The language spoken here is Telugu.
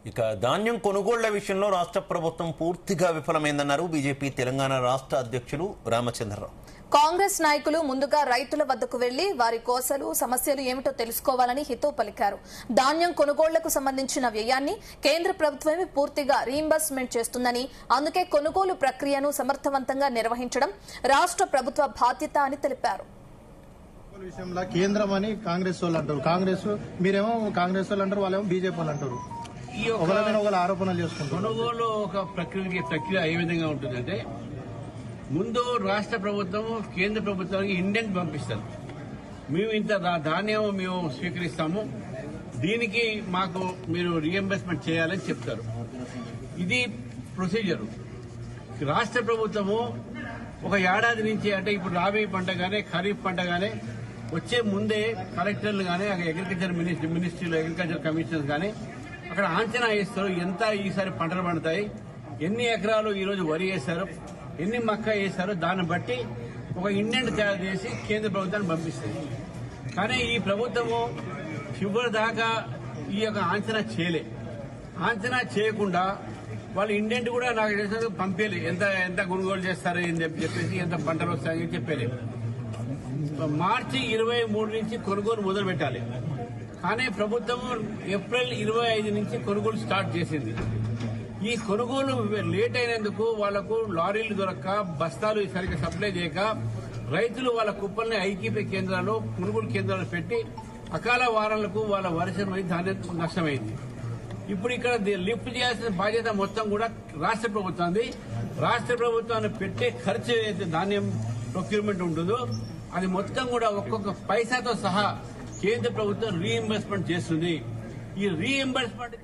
ఇక ధాన్యం కొనుగోళ్ల విషయంలో రాష్ట్ర ప్రభుత్వం పూర్తిగా విఫలమైందన్నారు బీజేపీ తెలంగాణ రాష్ట్ర అధ్యక్షులు రామచంద్రరావు. కాంగ్రెస్ నాయకులు ముందుగా రైతుల వద్దకు వెళ్లి వారి కోసలు సమస్యలు ఏమిటో తెలుసుకోవాలని హితవు పలికారు. ధాన్యం కొనుగోళ్లకు సంబంధించిన వ్యయాన్ని కేంద్ర ప్రభుత్వమే పూర్తిగా రీయింబర్స్మెంట్ చేస్తుందని, అందుకే కొనుగోలు ప్రక్రియను సమర్థవంతంగా నిర్వహించడం రాష్ట్ర ప్రభుత్వ బాధ్యత అని తెలిపారు. విషయంలో కేంద్రం అని కాంగ్రెస్ వాళ్ళు అంటారు, మీరేమో కాంగ్రెస్ వాళ్ళు అంటారు, వాళ్ళేమో బీజేపీ వాళ్ళు అంటారు. ఒకళ్ళ ఆరోపణలు చేసుకుంటారు. కొనుగోలు ఒక ప్రక్రియ ఏ విధంగా ఉంటుందంటే, ముందు రాష్ట్ర ప్రభుత్వం కేంద్ర ప్రభుత్వానికి ఇండెంట్ పంపిస్తారు. మేము ఇంత ధాన్యం మేము స్వీకరిస్తాము, దీనికి మాకు మీరు రీఎంబర్స్మెంట్ చేయాలని చెప్తారు. ఇది ప్రొసీజర్. రాష్ట్ర ప్రభుత్వము ఒక ఏడాది నుంచి, అంటే ఇప్పుడు రాబీ పంట గానీ ఖరీఫ్ పంట గానీ వచ్చే ముందే కలెక్టర్లు గానీ అగ్రికల్చర్ మినిస్ట్రీలో అగ్రికల్చర్ కమిషనర్స్ గానీ అక్కడ అంచనా వేస్తారు. ఎంత ఈసారి పంటలు పండుతాయి, ఎన్ని ఎకరాలు ఈరోజు వరి వేశారు, ఎన్ని మక్క వేశారో దాన్ని బట్టి ఒక ఇండెంట్ తయారు చేసి కేంద్ర ప్రభుత్వాన్ని పంపిస్తుంది. కానీ ఈ ప్రభుత్వము చివరి దాకా ఈ యొక్క అంచనా అంచనా చేయకుండా వాళ్ళు ఇండెంట్ కూడా నాకు చేసినట్టు పంపేది, ఎంత కొనుగోలు చేస్తారు అని చెప్పేసి, ఎంత పంటలు వస్తాయని చెప్పేది. మార్చి 23 నుంచి కొనుగోలు మొదలు పెట్టాలి. కానీ ప్రభుత్వం ఏప్రిల్ 25 నుంచి కొనుగోలు స్టార్ట్ చేసింది. ఈ కొనుగోలు లేట్ అయినందుకు వాళ్లకు లారీలు దొరక్క, బస్తాలు సరిగ్గా సప్లై చేయక రైతులు వాళ్ళ కుప్పల్ని ఐక్యపై కేంద్రాలు, కొనుగోలు కేంద్రాలు పెట్టి అకాల వారాలకు వాళ్ళ వర్షమై ధాన్యం నష్టమైంది. ఇప్పుడు ఇక్కడ లిఫ్ట్ చేయాల్సిన బాధ్యత మొత్తం కూడా రాష్ట్ర ప్రభుత్వాన్ని. రాష్ట్ర ప్రభుత్వాన్ని పెట్టే ఖర్చు ఏదైతే ధాన్యం ప్రొక్యూర్మెంట్ ఉంటుందో అది మొత్తం కూడా ఒక్కొక్క పైసాతో సహా కేంద్ర ప్రభుత్వం రీఎంబర్స్మెంట్ చేస్తుంది. ఈ రీఎంబర్స్మెంట్